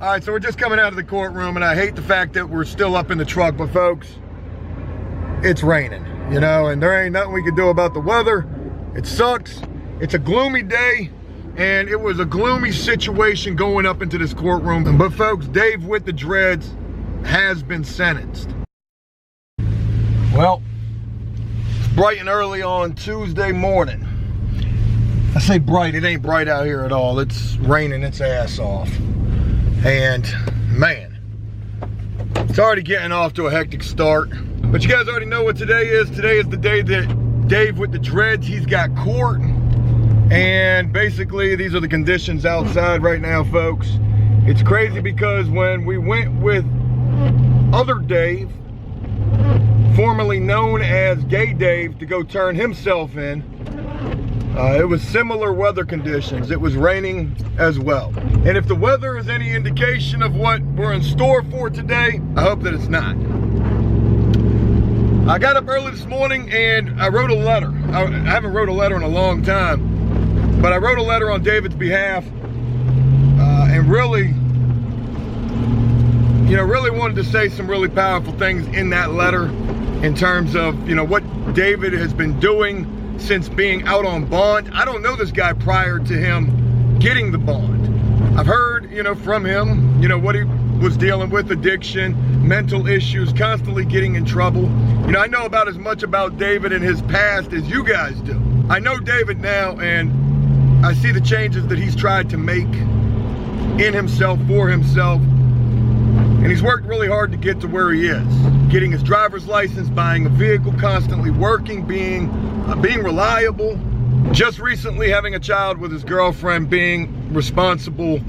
All right, so we're just coming out of the courtroom, and I hate the fact that we're still up in the truck, but folks, it's raining, you know, and there ain't nothing we can do about the weather. It sucks. It's a gloomy day, and it was a gloomy situation going up into this courtroom. But folks, Dave with the dreads has been sentenced. Well, it's bright and early on Tuesday morning. I say bright, it ain't bright out here at all. It's raining its ass off. And man, it's already getting off to a hectic start. But you guys already know what today is. Today is the day that Dave with the dreads, he's got court. And basically these are the conditions outside right now, folks. It's crazy because when we went with other Dave, formerly known as Gay Dave, to go turn himself in, it was similar weather conditions. It was raining as well. And if the weather is any indication of what we're in store for today, I hope that it's not. I got up early this morning and I wrote a letter. I haven't wrote a letter in a long time, but I wrote a letter on David's behalf, and really, you know, really wanted to say some really powerful things in that letter in terms of, you know, what David has been doing since being out on bond. I don't know this guy prior to him getting the bond. I've heard, you know, from him, you know, what he was dealing with, addiction, mental issues, constantly getting in trouble. You know, I know about as much about David and his past as you guys do. I know David now, and I see the changes that he's tried to make in himself, for himself. And he's worked really hard to get to where he is. Getting his driver's license, buying a vehicle, constantly working, being reliable. Just recently having a child with his girlfriend, being responsible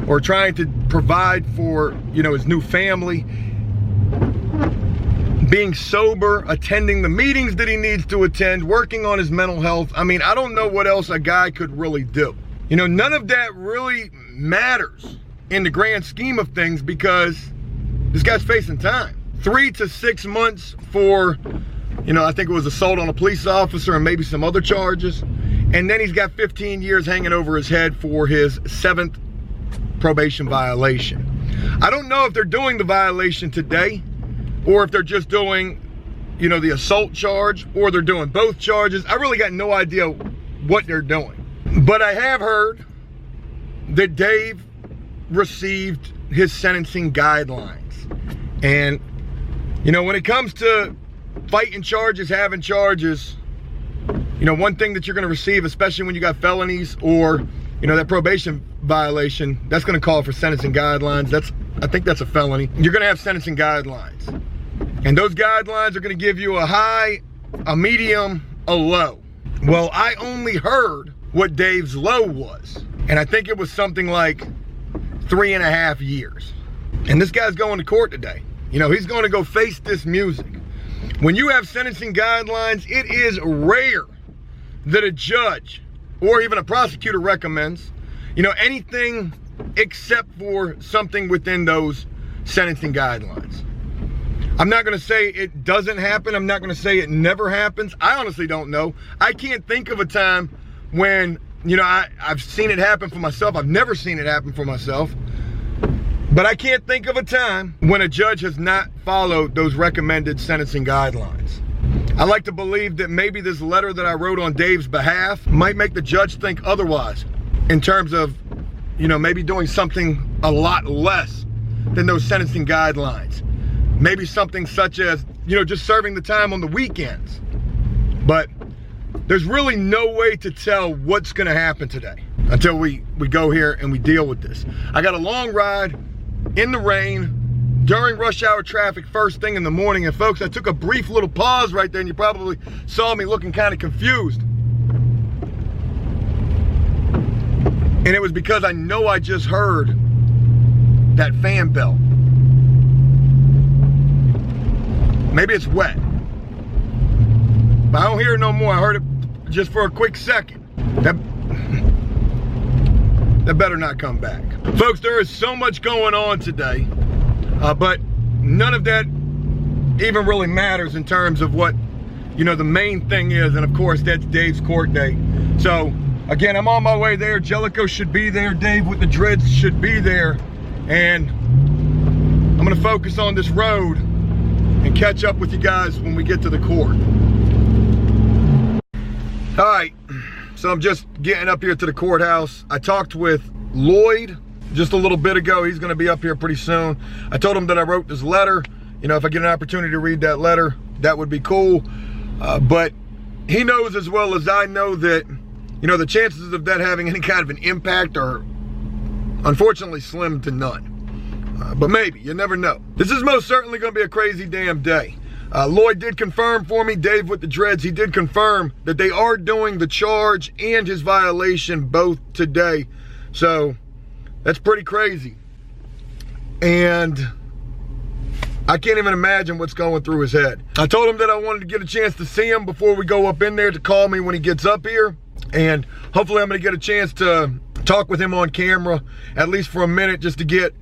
or trying to provide for, you know, his new family. Being sober, attending the meetings that he needs to attend, working on his mental health. I mean, I don't know what else a guy could really do. You know, none of that really matters in the grand scheme of things because this guy's facing time. 3 to 6 months for, you know, I think it was assault on a police officer and maybe some other charges. And then he's got 15 years hanging over his head for his 7th probation violation. I don't know if they're doing the violation today or if they're just doing, you know, the assault charge, or they're doing both charges. I really got no idea what they're doing. But I have heard that Dave received his sentencing guidelines. And, you know, when it comes to fighting charges, having charges, you know, one thing that you're going to receive, especially when you got felonies or, you know, that probation violation, that's going to call for sentencing guidelines. I think that's a felony. You're going to have sentencing guidelines. And those guidelines are going to give you a high, a medium, a low. Well, I only heard what Dave's low was. And I think it was something like 3.5 years. And this guy's going to court today. You know, he's going to go face this music. When you have sentencing guidelines, it is rare that a judge or even a prosecutor recommends, you know, anything except for something within those sentencing guidelines. I'm not going to say it doesn't happen. I'm not going to say it never happens. I honestly don't know. I can't think of a time when, you know, I've seen it happen for myself. I've never seen it happen for myself. But I can't think of a time when a judge has not followed those recommended sentencing guidelines. I like to believe that maybe this letter that I wrote on Dave's behalf might make the judge think otherwise in terms of, you know, maybe doing something a lot less than those sentencing guidelines. Maybe something such as, you know, just serving the time on the weekends. But there's really no way to tell what's going to happen today until we go here and we deal with this. I got a long ride in the rain during rush hour traffic first thing in the morning. And folks, I took a brief little pause right there and you probably saw me looking kind of confused. And it was because I know I just heard that fan bell. Maybe it's wet, but I don't hear it no more. I heard it just for a quick second. That better not come back. Folks, there is so much going on today, but none of that even really matters in terms of what, you know, the main thing is. And of course, that's Dave's court date. So again, I'm on my way there. Jellicoe should be there. Dave with the dreads should be there. and I'm gonna focus on this road and catch up with you guys when we get to the court. All right, so I'm just getting up here to the courthouse. I talked with Lloyd just a little bit ago. He's gonna be up here pretty soon. I told him that I wrote this letter. You know, if I get an opportunity to read that letter, that would be cool. But he knows as well as I know that, you know, the chances of that having any kind of an impact are unfortunately slim to none. But maybe, you never know. This is most certainly gonna be a crazy damn day. Lloyd did confirm for me, Dave with the dreads, he did confirm that they are doing the charge and his violation both today. So that's pretty crazy. And I can't even imagine what's going through his head. I told him that I wanted to get a chance to see him before we go up in there, to call me when he gets up here. And hopefully I'm gonna get a chance to talk with him on camera, at least for a minute, just to get,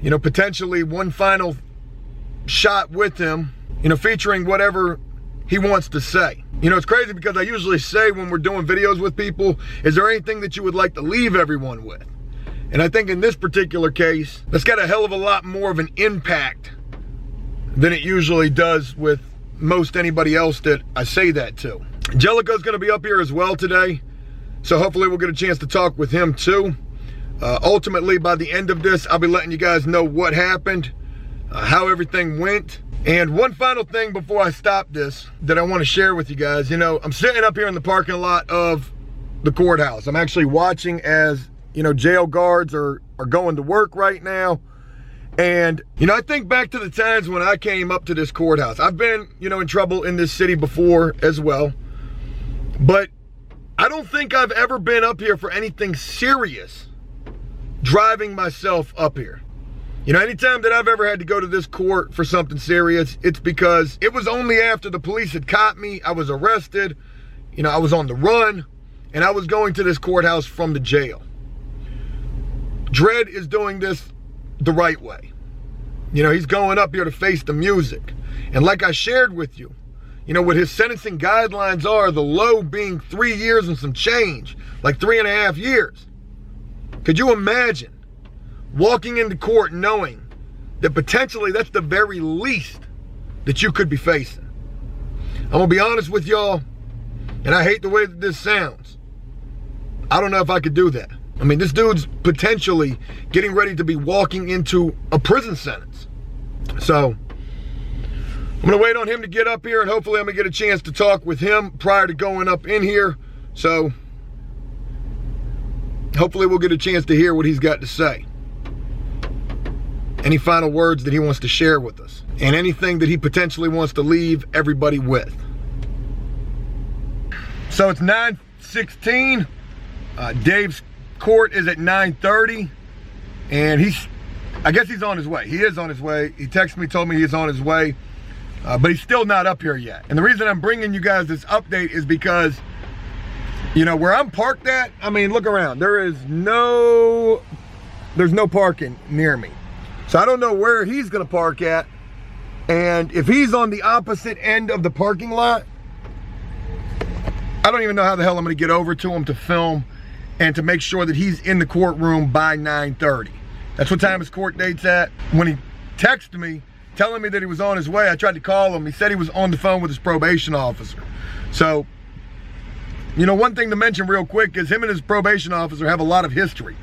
you know, potentially one final shot with him, you know, featuring whatever he wants to say. You know, it's crazy because I usually say when we're doing videos with people, is there anything that you would like to leave everyone with? And I think in this particular case, that's got a hell of a lot more of an impact than it usually does with most anybody else that I say that to. Jellicoe's gonna be up here as well today, so hopefully we'll get a chance to talk with him too. Ultimately, by the end of this, I'll be letting you guys know what happened, how everything went. And one final thing before I stop this that I want to share with you guys. You know, I'm sitting up here in the parking lot of the courthouse. I'm actually watching as, you know, jail guards are going to work right now. And, you know, I think back to the times when I came up to this courthouse. I've been, you know, in trouble in this city before as well. But I don't think I've ever been up here for anything serious, driving myself up here. You know, anytime that I've ever had to go to this court for something serious, it's because it was only after the police had caught me, I was arrested, you know, I was on the run, and I was going to this courthouse from the jail. Dredd is doing this the right way. You know, he's going up here to face the music. And like I shared with you, you know, what his sentencing guidelines are, the low being 3 years and some change, like 3.5 years. Could you imagine walking into court knowing that potentially that's the very least that you could be facing? I'm gonna be honest with y'all, and I hate the way that this sounds. I don't know if I could do that. I mean, this dude's potentially getting ready to be walking into a prison sentence. So I'm gonna wait on him to get up here, and hopefully I'm gonna get a chance to talk with him prior to going up in here. So hopefully we'll get a chance to hear what he's got to say. Any final words that he wants to share with us, and anything that he potentially wants to leave everybody with. So it's 9:16. Dave's court is at 9:30, and I guess he's on his way. He is on his way. He texted me, told me he's on his way, but he's still not up here yet. And the reason I'm bringing you guys this update is because, you know, where I'm parked at, I mean, look around. There's no parking near me. So I don't know where he's gonna park at. And if he's on the opposite end of the parking lot, I don't even know how the hell I'm gonna get over to him to film and to make sure that he's in the courtroom by 9:30. That's what time his court date's at. When he texted me, telling me that he was on his way, I tried to call him. He said he was on the phone with his probation officer. So, you know, one thing to mention real quick is him and his probation officer have a lot of history.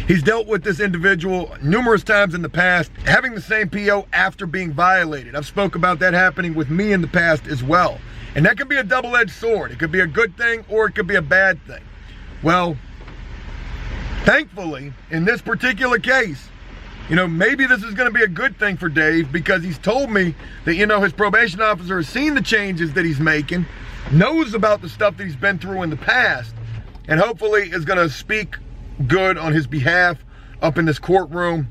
He's dealt with this individual numerous times in the past, having the same PO after being violated. I've spoke about that happening with me in the past as well. And that could be a double-edged sword. It could be a good thing or it could be a bad thing. Well, thankfully, in this particular case, you know, maybe this is gonna be a good thing for Dave, because he's told me that, you know, his probation officer has seen the changes that he's making, knows about the stuff that he's been through in the past, and hopefully is gonna speak good on his behalf up in this courtroom,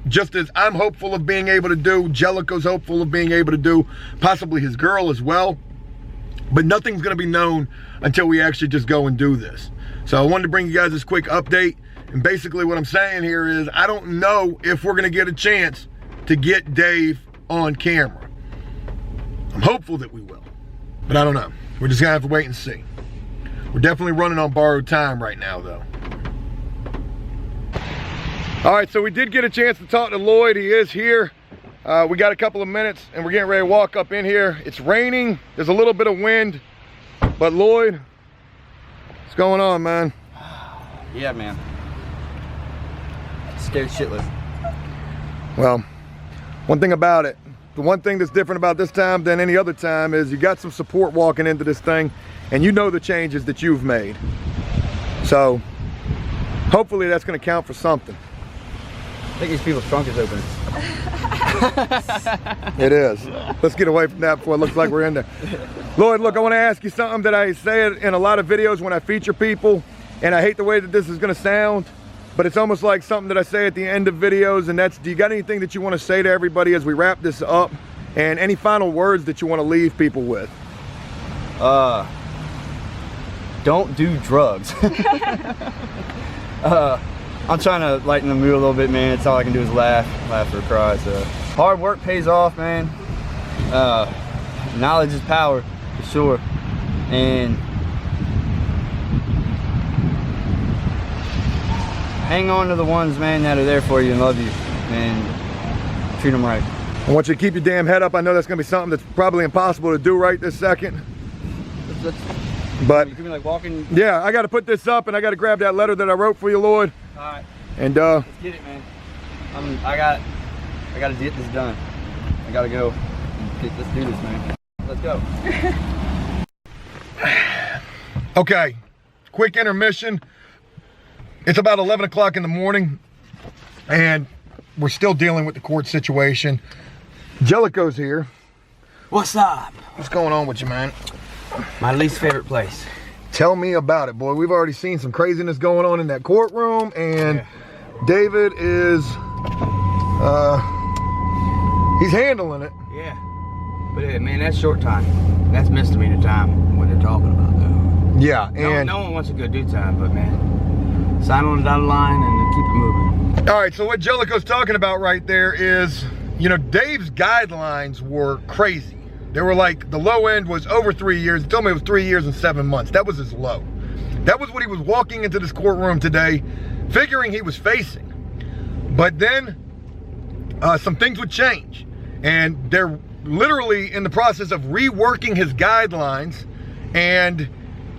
just as I'm hopeful of being able to do, Jellicoe's hopeful of being able to do, possibly his girl as well. But nothing's gonna be known until we actually just go and do this. So I wanted to bring you guys this quick update, and basically what I'm saying here is I don't know if we're gonna get a chance to get Dave on camera. I'm hopeful that we will, but I don't know. We're just gonna have to wait and see. We're definitely running on borrowed time right now though. All right, so we did get a chance to talk to Lloyd. He is here. We got a couple of minutes and we're getting ready to walk up in here. It's raining, there's a little bit of wind, but Lloyd, what's going on, man? Yeah, man. Scared shitless. Well, one thing about it, the one thing that's different about this time than any other time is you got some support walking into this thing and you know the changes that you've made. So hopefully that's going to count for something. I think these people's trunk is open. It is. Let's get away from that before it looks like we're in there. Lloyd, look, I want to ask you something that I say in a lot of videos when I feature people, and I hate the way that this is going to sound, but it's almost like something that I say at the end of videos, and that's, do you got anything that you want to say to everybody as we wrap this up, and any final words that you want to leave people with? Don't do drugs. I'm trying to lighten the mood a little bit, man. It's all I can do is laugh or cry. So hard work pays off, man. Knowledge is power, for sure. And hang on to the ones, man, that are there for you and love you, and treat them right. I want you to keep your damn head up. I know that's gonna be something that's probably impossible to do right this second. But you can be like walking. Yeah, I got to put this up and I got to grab that letter that I wrote for you, Lloyd. All right. And let's get it, man. I got to get this done. I got to go. Let's do this, man. Let's go. Okay, quick intermission. It's about 11 o'clock in the morning and we're still dealing with the court situation. Jellicoe's here. What's up? What's going on with you, man? My least favorite place. Tell me about it, boy. We've already seen some craziness going on in that courtroom, and yeah. David is, he's handling it. Yeah, but man, that's short time. That's misdemeanor time, what they're talking about, though. Yeah, and no one wants to go do time, but man, sign on the dotted line and keep it moving. All right, so what Jellicoe's talking about right there is, you know, Dave's guidelines were crazy. They were like, the low end was over 3 years. He told me it was 3 years and 7 months. That was his low. That was what he was walking into this courtroom today, figuring he was facing. But then some things would change. And they're literally in the process of reworking his guidelines. And,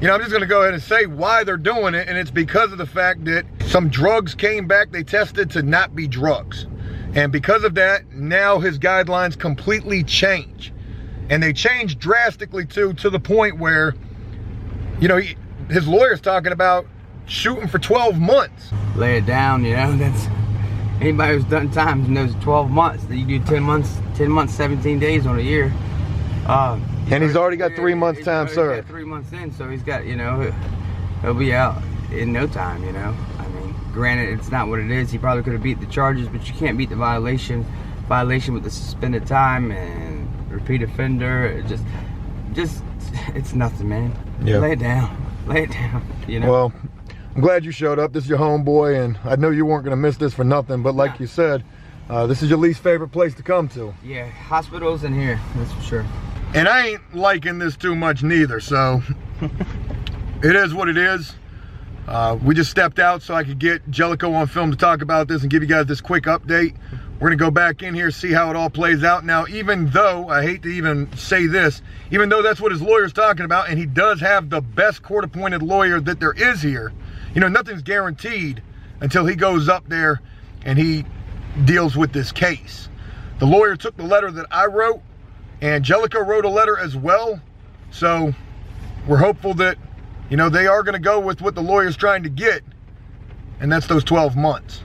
you know, I'm just gonna go ahead and say why they're doing it. And it's because of the fact that some drugs came back, they tested to not be drugs. And because of that, now his guidelines completely change. And they changed drastically too, to the point where, you know, his lawyer's talking about shooting for 12 months. Lay it down, you know, that's, anybody who's done time knows 12 months. You do 10 months, 17 days on a year. And he's already got 3 months time served. 3 months in, so he's got, you know, he'll be out in no time, you know. I mean, granted, it's not what it is. He probably could have beat the charges, but you can't beat the violation with the suspended time and repeat offender. Just it's nothing, man. Yeah. Lay it down, you know. Well, I'm glad you showed up. This is your homeboy, and I know you weren't gonna miss this for nothing, but like you said, this is your least favorite place to come to. Yeah, hospitals in here, that's for sure. And I ain't liking this too much neither, so it is what it is. We just stepped out so I could get Jellicoe on film to talk about this and give you guys this quick update. We're gonna go back in here, see how it all plays out. Now, even though, I hate to even say this, even though that's what his lawyer's talking about, and he does have the best court-appointed lawyer that there is here, you know, nothing's guaranteed until he goes up there and he deals with this case. The lawyer took the letter that I wrote, and Jellicoe wrote a letter as well. So we're hopeful that, you know, they are gonna go with what the lawyer's trying to get, and that's those 12 months.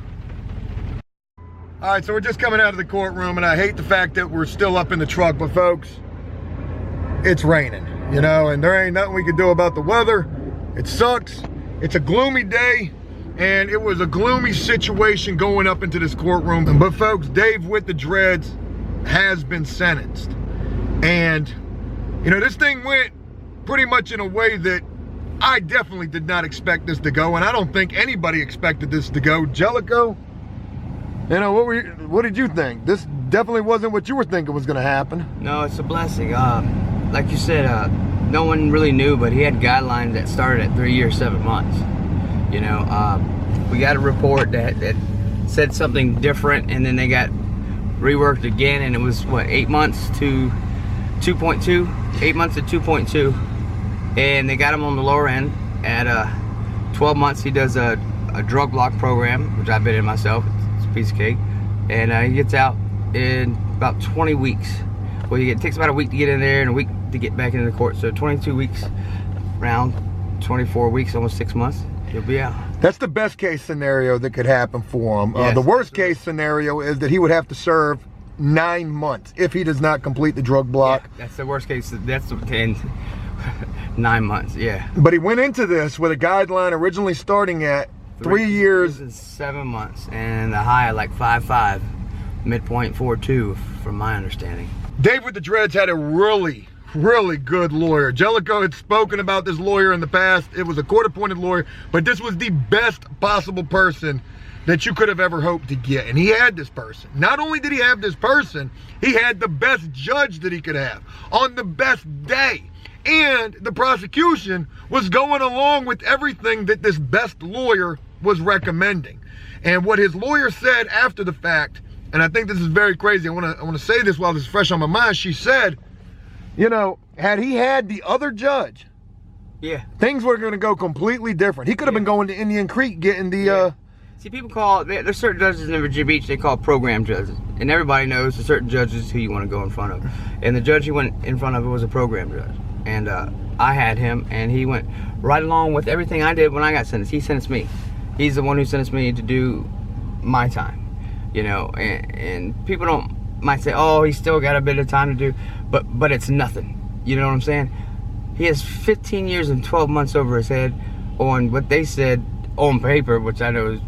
All right, so we're just coming out of the courtroom, and I hate the fact that we're still up in the truck, but folks, it's raining, you know, and there ain't nothing we can do about the weather. It sucks. It's a gloomy day, and it was a gloomy situation going up into this courtroom. But folks, Dave with the dreads has been sentenced. And, you know, this thing went pretty much in a way that I definitely did not expect this to go, and I don't think anybody expected this to go. Jellicoe, you know, what did you think? This definitely wasn't what you were thinking was gonna happen. No, it's a blessing. Like you said, no one really knew, but he had guidelines that started at 3 years, 7 months. You know, we got a report that said something different, and then they got reworked again, and it was what, 8 months to 2.2, 8 months to 2.2, and they got him on the lower end at 12 months. He does a drug block program, which I've been in myself. It's a piece of cake, and he gets out in about 20 weeks. Well, it takes about a week to get in there and a week to get back into the court, so 22 weeks, around 24 weeks, almost 6 months, he'll be out. That's the best case scenario that could happen for him. Yes, the worst case scenario is that he would have to serve 9 months if he does not complete the drug block. Yeah, that's the worst case. That's 9 months, yeah. But he went into this with a guideline originally starting at 3 years and 7 months, and the high at like 5.5, midpoint 4.2, from my understanding. Dave with the Dreads had a really good lawyer. Jellicoe had spoken about this lawyer in the past. It was a court-appointed lawyer, but this was the best possible person that you could have ever hoped to get. And he had this person. Not only did he have this person, he had the best judge that he could have on the best day. And the prosecution was going along with everything that this best lawyer was recommending. And what his lawyer said after the fact, and I think this is very crazy, I want to say this while this is fresh on my mind. She said, you know, had he had the other judge, yeah, things were going to go completely different. He could have been going to Indian Creek getting the See, people call, there's certain judges in Virginia Beach they call program judges, and everybody knows there's certain judges who you want to go in front of, and the judge he went in front of was a program judge, and I had him, and he went right along with everything I did when I got sentenced. He sentenced me. He's the one who sentenced me to do my time, you know, and people might say, oh, he's still got a bit of time to do, but it's nothing. You know what I'm saying? He has 15 years and 12 months over his head on what they said on paper, which I know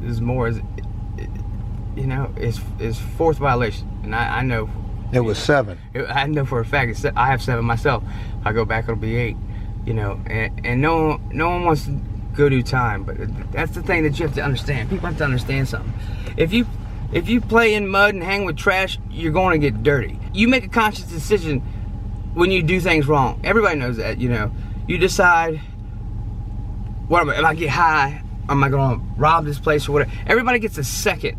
is more, you know, is fourth violation, and I know it was 7. I know for a fact I have 7 myself. If I go back, it'll be 8. You know, and no one wants to go do time, but that's the thing that you have to understand. People have to understand something. If you play in mud and hang with trash, you're going to get dirty. You make a conscious decision when you do things wrong. Everybody knows that, you know. You decide, if I get high, am I going to rob this place or whatever? Everybody gets a second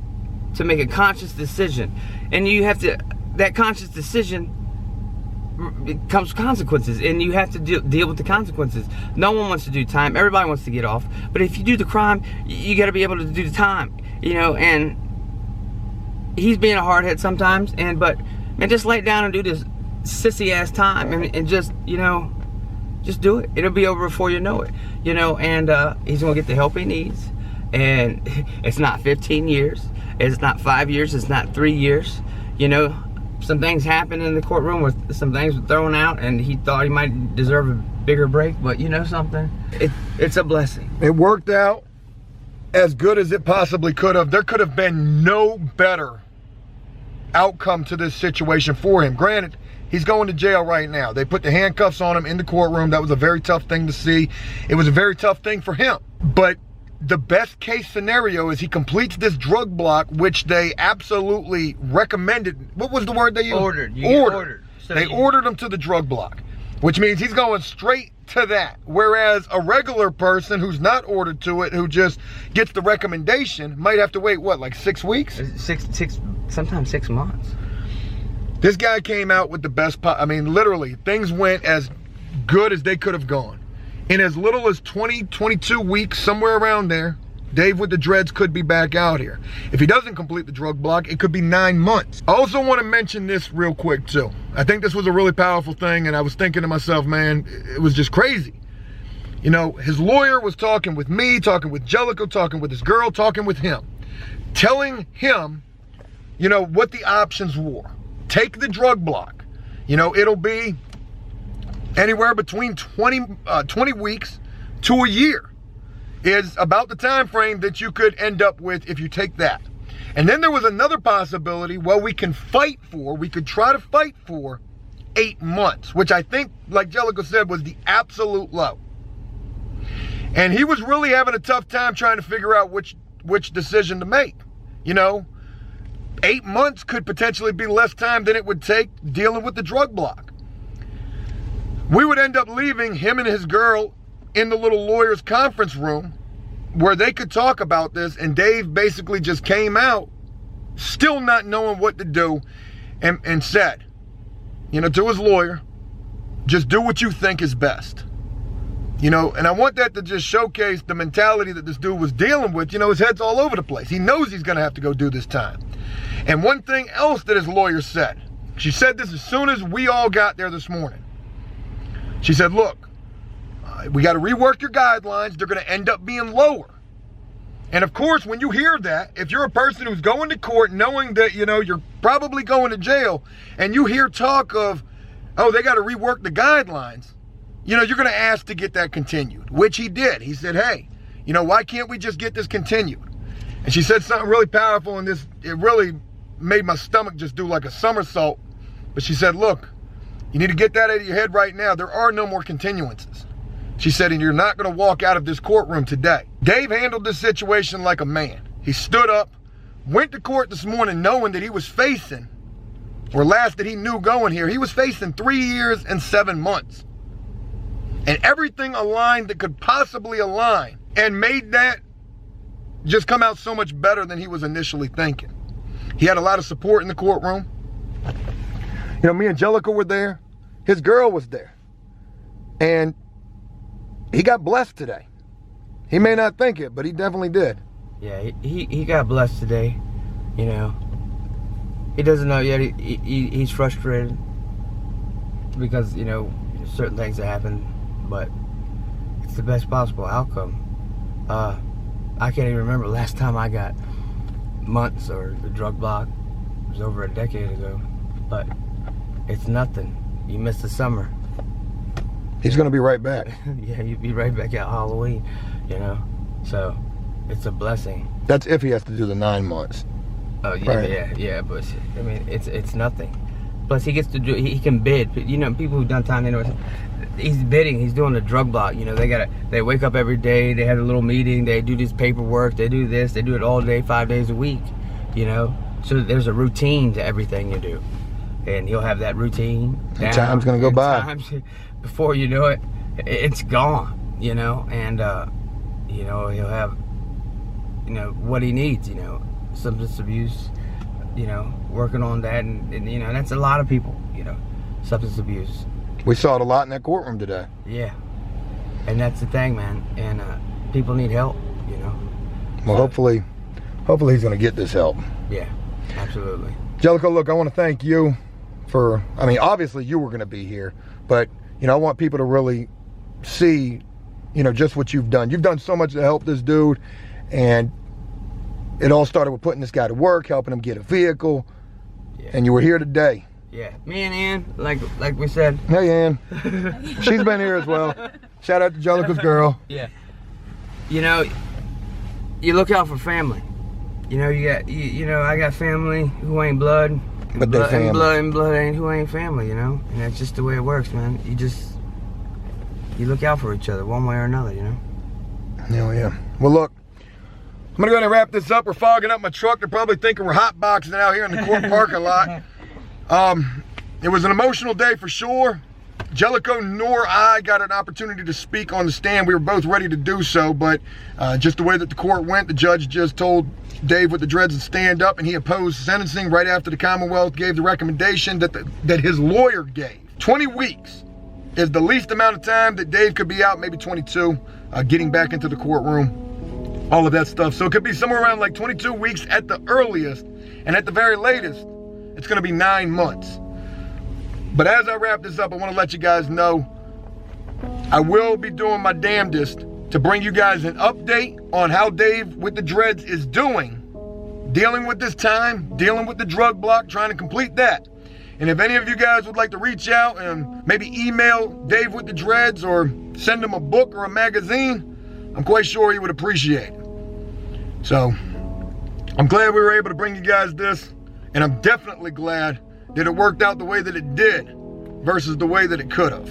to make a conscious decision. And you have to, that conscious decision, it comes with consequences, and you have to deal with the consequences. No one wants to do time. Everybody wants to get off. But if you do the crime, you got to be able to do the time, you know. And he's being a hardhead sometimes, but man, just lay it down and do this sissy ass time, and just, you know, just do it. It'll be over before you know it, you know. And he's gonna get the help he needs, and it's not 15 years, it's not 5 years, it's not 3 years, you know. Some things happened in the courtroom where some things were thrown out, and he thought he might deserve a bigger break, but you know something, it's a blessing. It worked out as good as it possibly could have. There could have been no better outcome to this situation for him. Granted, he's going to jail right now. They put the handcuffs on him in the courtroom. That was a very tough thing to see. It was a very tough thing for him. But the best case scenario is he completes this drug block, which they absolutely recommended. What was the word they used? Ordered. So they ordered him to the drug block, which means he's going straight to that. Whereas a regular person who's not ordered to it, who just gets the recommendation, might have to wait, what, like 6 weeks? Sometimes 6 months. This guy came out with the best, I mean, literally, things went as good as they could have gone. In as little as 22 weeks, somewhere around there, Dave with the Dreads could be back out here. If he doesn't complete the drug block, it could be 9 months. I also want to mention this real quick too. I think this was a really powerful thing, and I was thinking to myself, man, it was just crazy. You know, his lawyer was talking with me, talking with Jellicoe, talking with his girl, talking with him, telling him, you know, what the options were. Take the drug block. You know, it'll be anywhere between 20 weeks to a year is about the time frame that you could end up with if you take that. And then there was another possibility, well, we could try to fight for 8 months, which I think, like Jellicoe said, was the absolute low. And he was really having a tough time trying to figure out which decision to make. You know, 8 months could potentially be less time than it would take dealing with the drug block. We would end up leaving him and his girl in the little lawyer's conference room where they could talk about this, and Dave basically just came out still not knowing what to do, and said, you know, to his lawyer, just do what you think is best. You know, and I want that to just showcase the mentality that this dude was dealing with. You know, his head's all over the place. He knows he's going to have to go do this time. And one thing else that his lawyer said, she said this as soon as we all got there this morning. She said, look, we got to rework your guidelines. They're going to end up being lower. And of course, when you hear that, if you're a person who's going to court knowing that, you know, you're probably going to jail, and you hear talk of, oh, they got to rework the guidelines, you know, you're going to ask to get that continued, which he did. He said, hey, you know, why can't we just get this continued? And she said something really powerful, and this, it really made my stomach just do like a somersault. But she said, look, you need to get that out of your head right now. There are no more continuances. She said, and you're not going to walk out of this courtroom today. Dave handled this situation like a man. He stood up, went to court this morning knowing that he was facing, or last that he knew going here, he was facing 3 years and 7 months. And everything aligned that could possibly align, and made that just come out so much better than he was initially thinking. He had a lot of support in the courtroom. You know, me and Jellicoe were there. His girl was there. And he got blessed today. He may not think it, but he definitely did. Yeah, he got blessed today. You know, he doesn't know yet. He's frustrated because, you know, certain things that happen, but it's the best possible outcome. I can't even remember last time I got months or the drug block. It was over a decade ago, but it's nothing. You missed the summer. He's going to be right back. Yeah, you'd be right back at Halloween, you know. So it's a blessing. That's if he has to do the 9 months. Oh yeah, right. yeah. But I mean, it's nothing. Plus, he gets to do. He can bid. You know, people who've done time, they know. He's bidding. He's doing a drug block. You know, they wake up every day. They have a little meeting. They do this paperwork. They do this. They do it all day, 5 days a week. You know, so there's a routine to everything you do, and he'll have that routine. Time's gonna go by. Before you know it, it's gone. You know, and you know, he'll have, you know, what he needs. You know, substance abuse. You know, working on that, and you know, that's a lot of people. You know, substance abuse. We saw it a lot in that courtroom today. Yeah, and that's the thing, man. And people need help. You know. Well, hopefully he's gonna get this help. Yeah, absolutely. Jellicoe, look, I want to thank you for. I mean, obviously you were gonna be here, but you know, I want people to really see, you know, just what you've done. You've done so much to help this dude, and it all started with putting this guy to work, helping him get a vehicle, and you were here today. Yeah, me and Ann, like we said. Hey, Ann. She's been here as well. Shout out to Jellicoe's girl. Yeah. You know, you look out for family. You know, you know, I got family who ain't blood, but they're family. And blood ain't who ain't family. You know, and that's just the way it works, man. You look out for each other one way or another. You know. Hell yeah. Well, look. I'm gonna go ahead and wrap this up. We're fogging up my truck. They're probably thinking we're hotboxing out here in the court parking lot. It was an emotional day for sure. Jellicoe nor I got an opportunity to speak on the stand. We were both ready to do so, but just the way that the court went, the judge just told Dave with the dreads to stand up, and he opposed sentencing right after the Commonwealth gave the recommendation that his lawyer gave. 20 weeks is the least amount of time that Dave could be out, maybe 22, getting back into the courtroom. All of that stuff. So it could be somewhere around like 22 weeks at the earliest, and at the very latest, it's gonna be 9 months. But as I wrap this up, I wanna let you guys know, I will be doing my damnedest to bring you guys an update on how Dave with the dreads is doing, dealing with this time, dealing with the drug block, trying to complete that. And if any of you guys would like to reach out and maybe email Dave with the dreads or send him a book or a magazine, I'm quite sure he would appreciate it. So, I'm glad we were able to bring you guys this, and I'm definitely glad that it worked out the way that it did versus the way that it could have.